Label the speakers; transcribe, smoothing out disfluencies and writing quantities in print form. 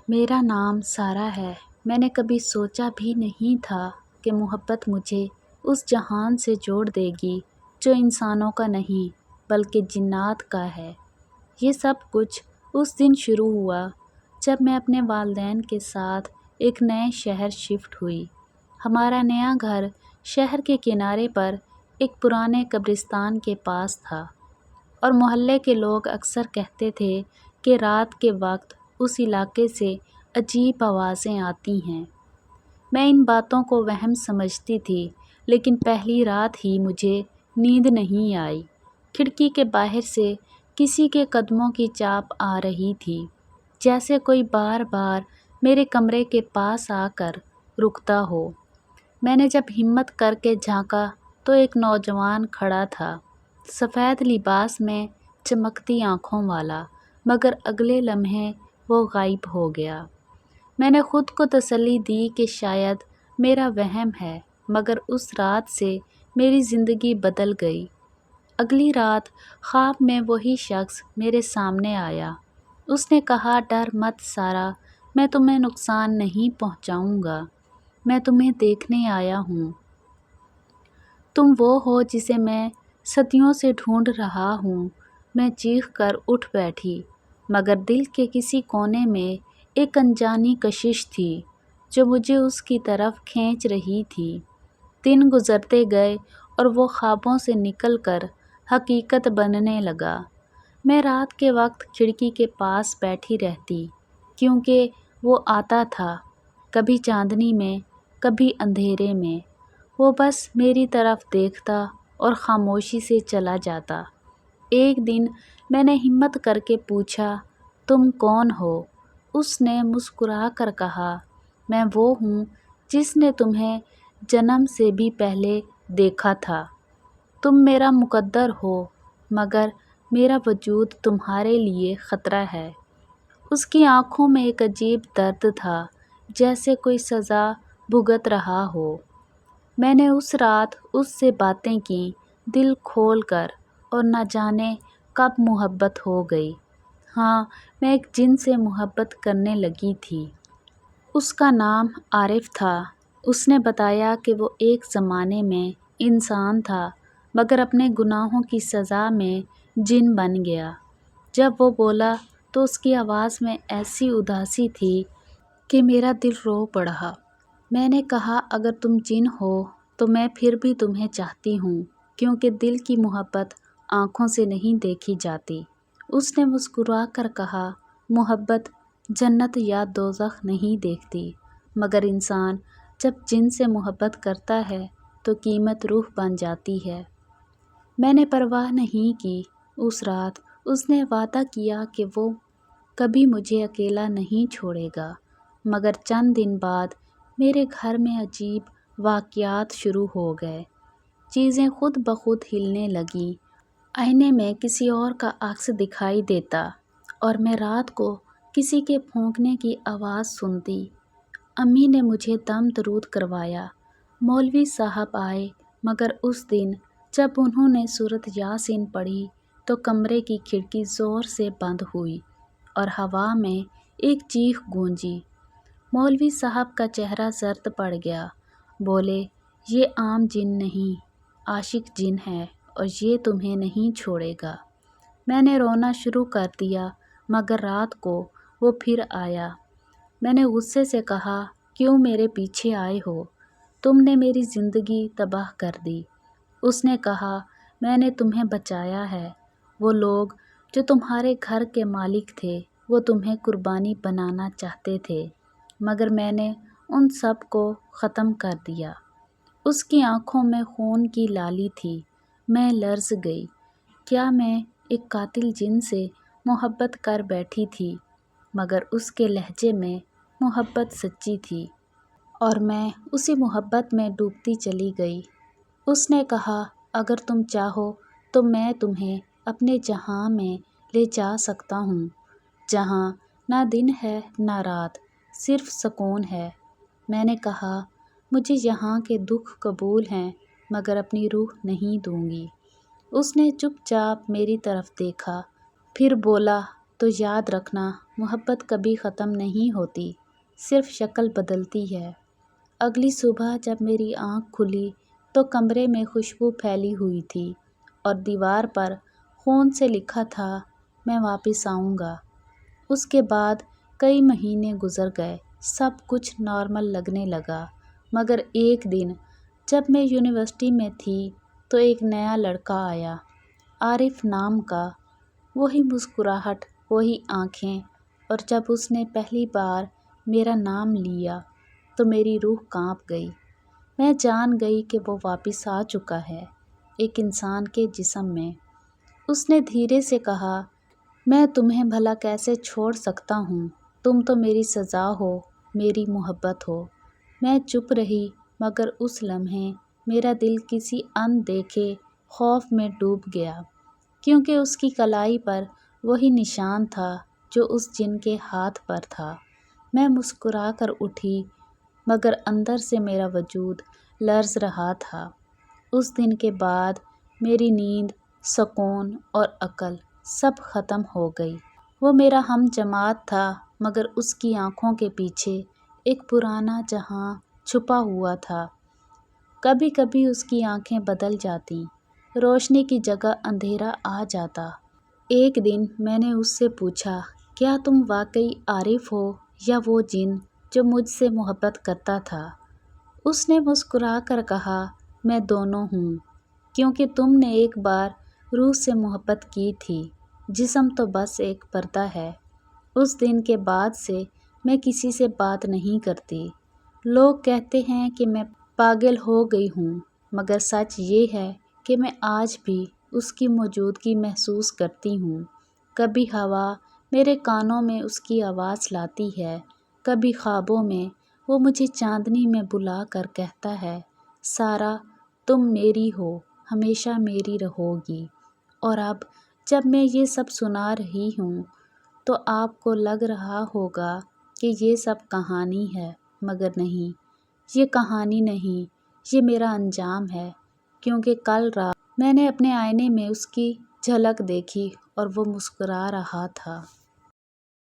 Speaker 1: میرا نام سارہ ہے۔ میں نے کبھی سوچا بھی نہیں تھا کہ محبت مجھے اس جہان سے جوڑ دے گی جو انسانوں کا نہیں بلکہ جنات کا ہے۔ یہ سب کچھ اس دن شروع ہوا جب میں اپنے والدین کے ساتھ ایک نئے شہر شفٹ ہوئی۔ ہمارا نیا گھر شہر کے کنارے پر ایک پرانے قبرستان کے پاس تھا، اور محلے کے لوگ اکثر کہتے تھے کہ رات کے وقت اس علاقے سے عجیب آوازیں آتی ہیں۔ میں ان باتوں کو وہم سمجھتی تھی، لیکن پہلی رات ہی مجھے نیند نہیں آئی۔ کھڑکی کے باہر سے کسی کے قدموں کی چاپ آ رہی تھی، جیسے کوئی بار بار میرے کمرے کے پاس آ کر رکتا ہو۔ میں نے جب ہمت کر کے جھانکا تو ایک نوجوان کھڑا تھا، سفید لباس میں، چمکتی آنکھوں والا، مگر اگلے لمحے وہ غائب ہو گیا۔ میں نے خود کو تسلی دی کہ شاید میرا وہم ہے، مگر اس رات سے میری زندگی بدل گئی۔ اگلی رات خواب میں وہی شخص میرے سامنے آیا۔ اس نے کہا، ڈر مت سارہ، میں تمہیں نقصان نہیں پہنچاؤں گا، میں تمہیں دیکھنے آیا ہوں۔ تم وہ ہو جسے میں صدیوں سے ڈھونڈ رہا ہوں۔ میں چیخ کر اٹھ بیٹھی، مگر دل کے کسی کونے میں ایک انجانی کشش تھی جو مجھے اس کی طرف کھینچ رہی تھی۔ دن گزرتے گئے اور وہ خوابوں سے نکل کر حقیقت بننے لگا۔ میں رات کے وقت کھڑکی کے پاس بیٹھی رہتی، کیونکہ وہ آتا تھا، کبھی چاندنی میں، کبھی اندھیرے میں۔ وہ بس میری طرف دیکھتا اور خاموشی سے چلا جاتا۔ ایک دن میں نے ہمت کر کے پوچھا، تم کون ہو؟ اس نے مسکرا کر کہا، میں وہ ہوں جس نے تمہیں جنم سے بھی پہلے دیکھا تھا۔ تم میرا مقدر ہو، مگر میرا وجود تمہارے لیے خطرہ ہے۔ اس کی آنکھوں میں ایک عجیب درد تھا، جیسے کوئی سزا بھگت رہا ہو۔ میں نے اس رات اس سے باتیں کیں، دل کھول کر، اور نہ جانے کب محبت ہو گئی۔ ہاں، میں ایک جن سے محبت کرنے لگی تھی۔ اس کا نام عارف تھا۔ اس نے بتایا کہ وہ ایک زمانے میں انسان تھا، مگر اپنے گناہوں کی سزا میں جن بن گیا۔ جب وہ بولا تو اس کی آواز میں ایسی اداسی تھی کہ میرا دل رو پڑا۔ میں نے کہا، اگر تم جن ہو تو میں پھر بھی تمہیں چاہتی ہوں، کیونکہ دل کی محبت آنکھوں سے نہیں دیکھی جاتی۔ اس نے مسکرا کر کہا، محبت جنت یا دوزخ نہیں دیکھتی، مگر انسان جب جن سے محبت کرتا ہے تو قیمت روح بن جاتی ہے۔ میں نے پرواہ نہیں کی۔ اس رات اس نے وعدہ کیا کہ وہ کبھی مجھے اکیلا نہیں چھوڑے گا، مگر چند دن بعد میرے گھر میں عجیب واقعات شروع ہو گئے۔ چیزیں خود بخود ہلنے لگیں، آئینے میں کسی اور کا عکس دکھائی دیتا، اور میں رات کو کسی کے پھونکنے کی آواز سنتی۔ امی نے مجھے دم درود کروایا۔ مولوی صاحب آئے، مگر اس دن جب انہوں نے سورۃ یاسین پڑھی تو کمرے کی کھڑکی زور سے بند ہوئی اور ہوا میں ایک چیخ گونجی۔ مولوی صاحب کا چہرہ زرد پڑ گیا۔ بولے، یہ عام جن نہیں، عاشق جن ہے، اور یہ تمہیں نہیں چھوڑے گا۔ میں نے رونا شروع کر دیا، مگر رات کو وہ پھر آیا۔ میں نے غصے سے کہا، کیوں میرے پیچھے آئے ہو؟ تم نے میری زندگی تباہ کر دی۔ اس نے کہا، میں نے تمہیں بچایا ہے۔ وہ لوگ جو تمہارے گھر کے مالک تھے، وہ تمہیں قربانی بنانا چاہتے تھے، مگر میں نے ان سب کو ختم کر دیا۔ اس کی آنکھوں میں خون کی لالی تھی۔ میں لرز گئی۔ کیا میں ایک قاتل جن سے محبت کر بیٹھی تھی؟ مگر اس کے لہجے میں محبت سچی تھی، اور میں اسی محبت میں ڈوبتی چلی گئی۔ اس نے کہا، اگر تم چاہو تو میں تمہیں اپنے جہاں میں لے جا سکتا ہوں، جہاں نہ دن ہے نہ رات، صرف سکون ہے۔ میں نے کہا، مجھے یہاں کے دکھ قبول ہیں، مگر اپنی روح نہیں دوں گی۔ اس نے چپ چاپ میری طرف دیکھا، پھر بولا، تو یاد رکھنا محبت کبھی ختم نہیں ہوتی، صرف شکل بدلتی ہے۔ اگلی صبح جب میری آنکھ کھلی تو کمرے میں خوشبو پھیلی ہوئی تھی اور دیوار پر خون سے لکھا تھا، میں واپس آؤں گا۔ اس کے بعد کئی مہینے گزر گئے، سب کچھ نارمل لگنے لگا، مگر ایک دن جب میں یونیورسٹی میں تھی تو ایک نیا لڑکا آیا، عارف نام کا۔ وہی مسکراہٹ، وہی آنکھیں، اور جب اس نے پہلی بار میرا نام لیا تو میری روح کانپ گئی۔ میں جان گئی کہ وہ واپس آ چکا ہے، ایک انسان کے جسم میں۔ اس نے دھیرے سے کہا، میں تمہیں بھلا کیسے چھوڑ سکتا ہوں، تم تو میری سزا ہو، میری محبت ہو۔ میں چپ رہی، مگر اس لمحے میرا دل کسی اندیکھے خوف میں ڈوب گیا، کیونکہ اس کی کلائی پر وہی نشان تھا جو اس جن کے ہاتھ پر تھا۔ میں مسکرا کر اٹھی، مگر اندر سے میرا وجود لرز رہا تھا۔ اس دن کے بعد میری نیند، سکون اور عقل سب ختم ہو گئی۔ وہ میرا ہم جماعت تھا، مگر اس کی آنکھوں کے پیچھے ایک پرانا جہاں چھپا ہوا تھا۔ کبھی کبھی اس کی آنکھیں بدل جاتیں، روشنی کی جگہ اندھیرا آ جاتا۔ ایک دن میں نے اس سے پوچھا، کیا تم واقعی عارف ہو یا وہ جن جو مجھ سے محبت کرتا تھا؟ اس نے مسکرا کر کہا، میں دونوں ہوں، کیونکہ تم نے ایک بار روح سے محبت کی تھی، جسم تو بس ایک پردہ ہے۔ اس دن کے بعد سے میں کسی سے بات نہیں کرتی۔ لوگ کہتے ہیں کہ میں پاگل ہو گئی ہوں، مگر سچ یہ ہے کہ میں آج بھی اس کی موجودگی محسوس کرتی ہوں۔ کبھی ہوا میرے کانوں میں اس کی آواز لاتی ہے، کبھی خوابوں میں وہ مجھے چاندنی میں بلا کر کہتا ہے، سارا تم میری ہو، ہمیشہ میری رہو گی۔ اور اب جب میں یہ سب سنا رہی ہوں تو آپ کو لگ رہا ہوگا کہ یہ سب کہانی ہے، مگر نہیں، یہ کہانی نہیں، یہ میرا انجام ہے، کیونکہ کل رات میں نے اپنے آئینے میں اس کی جھلک دیکھی اور وہ مسکرا رہا تھا۔